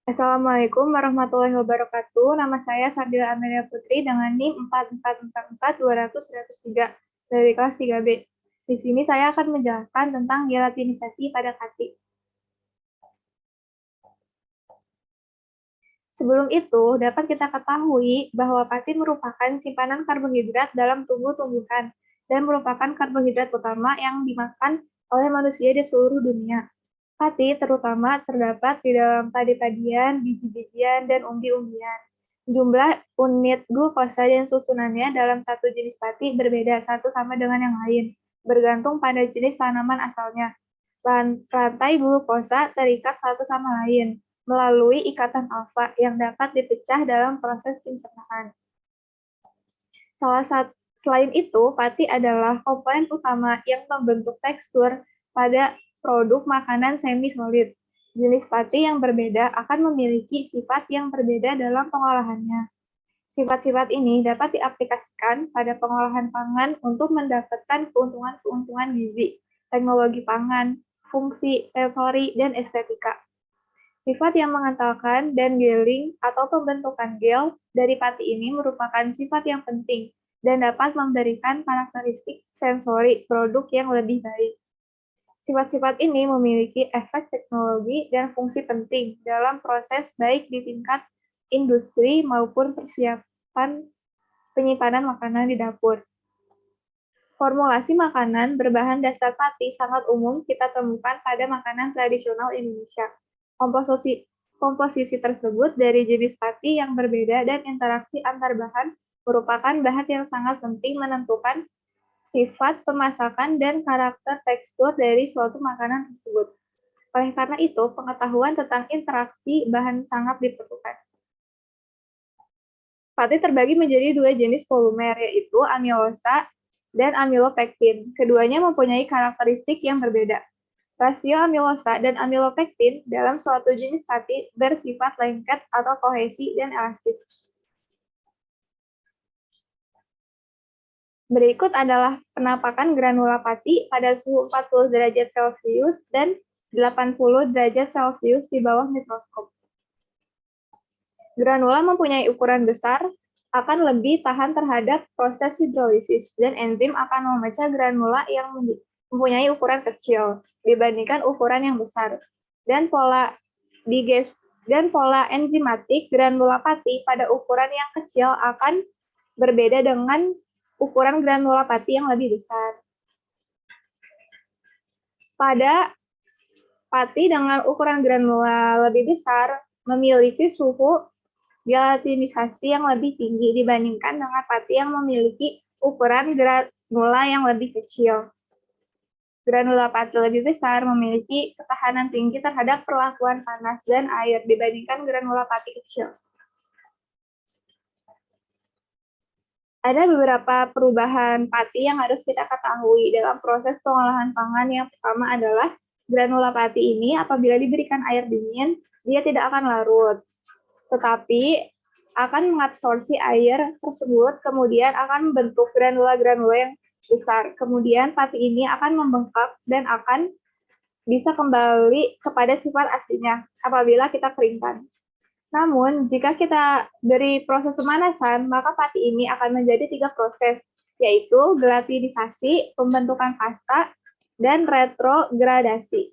Assalamualaikum warahmatullahi wabarakatuh. Nama saya Sardila Amelia Putri dengan NIM 4444203 dari kelas 3B. Di sini saya akan menjelaskan tentang gelatinisasi pada kati. Sebelum itu, dapat kita ketahui bahwa pati merupakan simpanan karbohidrat dalam tubuh tumbuhan dan merupakan karbohidrat utama yang dimakan oleh manusia di seluruh dunia. Pati terutama terdapat di dalam padi-padian, biji-bijian, dan umbi-umbian. Jumlah unit glukosa dan susunannya dalam satu jenis pati berbeda satu sama dengan yang lain, bergantung pada jenis tanaman asalnya. Rantai glukosa terikat satu sama lain melalui ikatan alfa yang dapat dipecah dalam proses pencernaan. Selain itu, pati adalah komponen utama yang membentuk tekstur pada produk makanan semi-solid. Jenis pati yang berbeda akan memiliki sifat yang berbeda dalam pengolahannya. Sifat-sifat ini dapat diaplikasikan pada pengolahan pangan untuk mendapatkan keuntungan-keuntungan gizi, teknologi pangan, fungsi, sensori, dan estetika. Sifat yang mengentalkan dan gelling atau pembentukan gel dari pati ini merupakan sifat yang penting dan dapat memberikan karakteristik sensori produk yang lebih baik. Sifat-sifat ini memiliki efek teknologi dan fungsi penting dalam proses baik di tingkat industri maupun persiapan penyimpanan makanan di dapur. Formulasi makanan berbahan dasar pati sangat umum kita temukan pada makanan tradisional Indonesia. Komposisi tersebut dari jenis pati yang berbeda dan interaksi antar bahan merupakan bahan yang sangat penting menentukan sifat pemasakan dan karakter tekstur dari suatu makanan tersebut. Oleh karena itu, pengetahuan tentang interaksi bahan sangat diperlukan. Pati terbagi menjadi dua jenis polimer, yaitu amilosa dan amilopektin. Keduanya mempunyai karakteristik yang berbeda. Rasio amilosa dan amilopektin dalam suatu jenis pati bersifat lengket atau kohesi dan elastis. Berikut adalah penampakan granula pati pada suhu 40 derajat Celcius dan 80 derajat Celcius di bawah mikroskop. Granula mempunyai ukuran besar, akan lebih tahan terhadap proses hidrolisis, dan enzim akan memecah granula yang mempunyai ukuran kecil dibandingkan ukuran yang besar. Dan pola enzimatik granula pati pada ukuran yang kecil akan berbeda dengan ukuran granula pati yang lebih besar. Pada pati dengan ukuran granula lebih besar memiliki suhu gelatinisasi yang lebih tinggi dibandingkan dengan pati yang memiliki ukuran granula yang lebih kecil. Granula pati lebih besar memiliki ketahanan tinggi terhadap perlakuan panas dan air dibandingkan granula pati kecil. Ada beberapa perubahan pati yang harus kita ketahui dalam proses pengolahan pangan. Yang pertama adalah granula pati ini apabila diberikan air dingin, dia tidak akan larut, tetapi akan mengabsorpsi air tersebut, kemudian akan membentuk granula-granula yang besar. Kemudian pati ini akan membengkak dan akan bisa kembali kepada sifat aslinya apabila kita keringkan. Namun, jika kita beri proses pemanasan, maka pati ini akan menjadi 3 proses, yaitu gelatinisasi, pembentukan pasta, dan retrogradasi.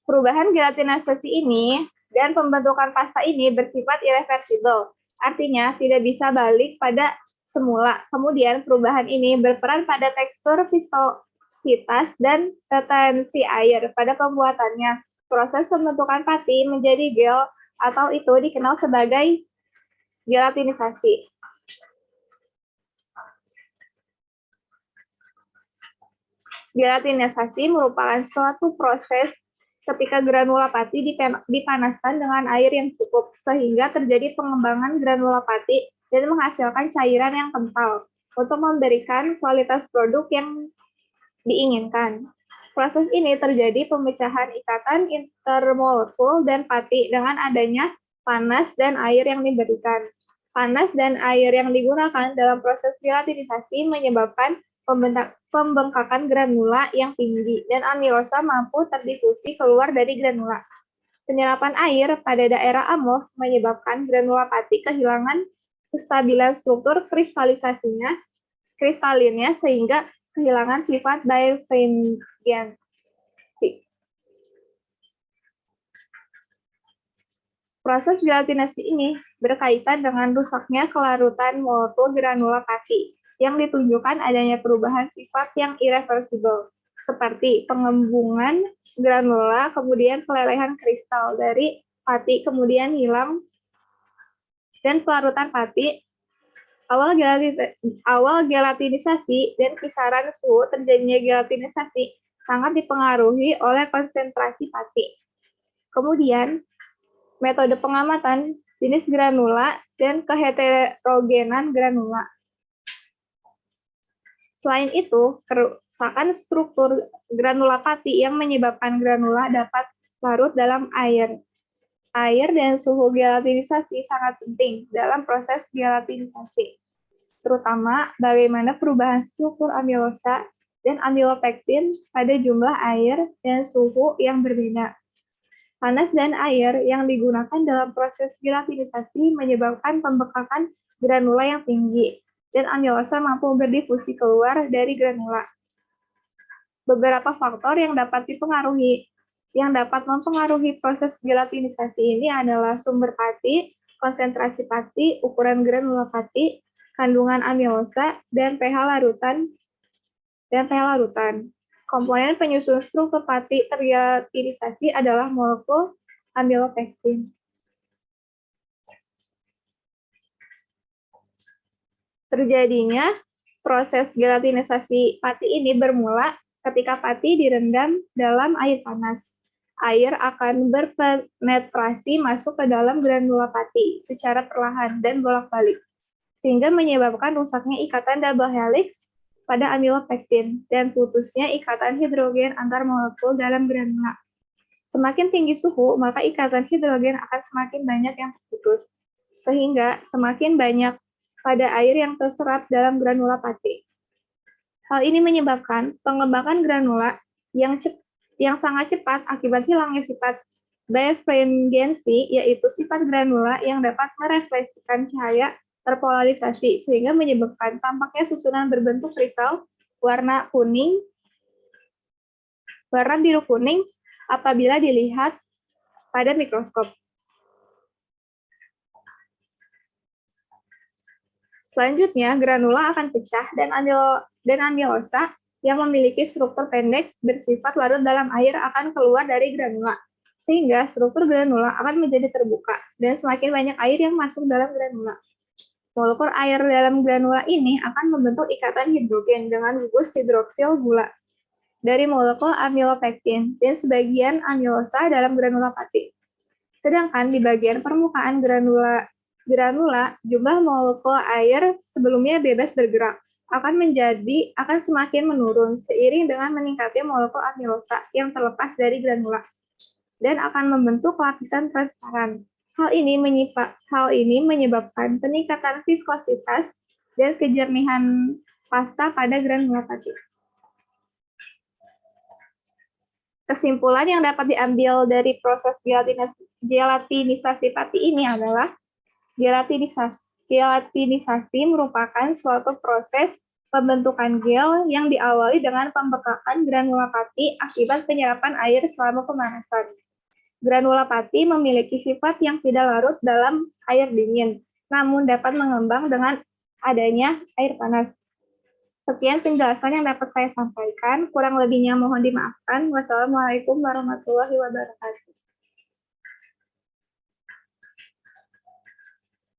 Perubahan gelatinisasi ini dan pembentukan pasta ini bersifat irreversibel, artinya tidak bisa balik pada semula. Kemudian perubahan ini berperan pada tekstur, viscositas, dan retensi air pada pembuatannya. Proses pembentukan pati menjadi gel atau itu dikenal sebagai gelatinisasi. Gelatinisasi merupakan suatu proses ketika granula pati dipanaskan dengan air yang cukup, sehingga terjadi pengembangan granula pati dan menghasilkan cairan yang kental untuk memberikan kualitas produk yang diinginkan. Proses ini terjadi pemecahan ikatan intermolekul dan pati dengan adanya panas dan air yang diberikan. Panas dan air yang digunakan dalam proses gelatinisasi menyebabkan pembengkakan granula yang tinggi dan amilosa mampu terdifusi keluar dari granula. Penyerapan air pada daerah amorf menyebabkan granula pati kehilangan kestabilan struktur kristalinnya sehingga kehilangan sifat birefringence. Proses gelatinasi ini berkaitan dengan rusaknya kelarutan molekul granula pati yang ditunjukkan adanya perubahan sifat yang irreversibel, seperti pengembungan granula, kemudian kelelehan kristal dari pati, kemudian hilang, dan pelarutan pati. Awal gelatinisasi dan kisaran suhu terjadinya gelatinisasi sangat dipengaruhi oleh konsentrasi pati. Kemudian, metode pengamatan jenis granula dan keheterogenan granula. Selain itu, kerusakan struktur granula pati yang menyebabkan granula dapat larut dalam air. Air dan suhu gelatinisasi sangat penting dalam proses gelatinisasi, terutama bagaimana perubahan struktur amilosa dan amilopektin pada jumlah air dan suhu yang berbeda. Panas dan air yang digunakan dalam proses gelatinisasi menyebabkan pembekakan granula yang tinggi, dan amilosa mampu berdifusi keluar dari granula. Beberapa faktor yang dapat mempengaruhi proses gelatinisasi ini adalah sumber pati, konsentrasi pati, ukuran granula pati, kandungan amilosa, dan pH larutan. Komponen penyusun struktur pati tergelatinisasi adalah molekul amilopektin. Terjadinya proses gelatinisasi pati ini bermula ketika pati direndam dalam air panas. Air akan berpenetrasi masuk ke dalam granula pati secara perlahan dan bolak-balik, sehingga menyebabkan rusaknya ikatan double helix pada amilopektin dan putusnya ikatan hidrogen antar molekul dalam granula. Semakin tinggi suhu, maka ikatan hidrogen akan semakin banyak yang terputus, sehingga semakin banyak pada air yang terserap dalam granula pati. Hal ini menyebabkan pengembangan granula yang sangat cepat akibat hilangnya sifat birefringency, yaitu sifat granula yang dapat merefleksikan cahaya terpolarisasi, sehingga menyebabkan tampaknya susunan berbentuk kristal warna biru-kuning apabila dilihat pada mikroskop. Selanjutnya, granula akan pecah dan amilosa yang memiliki struktur pendek bersifat larut dalam air akan keluar dari granula, sehingga struktur granula akan menjadi terbuka dan semakin banyak air yang masuk dalam granula. Molekul air dalam granula ini akan membentuk ikatan hidrogen dengan gugus hidroksil gula dari molekul amilopektin dan sebagian amilosa dalam granula pati. Sedangkan di bagian permukaan granula, jumlah molekul air sebelumnya bebas bergerak akan semakin menurun seiring dengan meningkatnya molekul amilosa yang terlepas dari granula dan akan membentuk lapisan transparan. Hal ini menyebabkan peningkatan viskositas dan kejernihan pasta pada granula pati. Kesimpulan yang dapat diambil dari proses gelatinisasi pati ini adalah gelatinisasi merupakan suatu proses pembentukan gel yang diawali dengan pembekakan granula pati akibat penyerapan air selama pemanasan. Granula pati memiliki sifat yang tidak larut dalam air dingin, namun dapat mengembang dengan adanya air panas. Sekian penjelasan yang dapat saya sampaikan, kurang lebihnya mohon dimaafkan. Wassalamualaikum warahmatullahi wabarakatuh.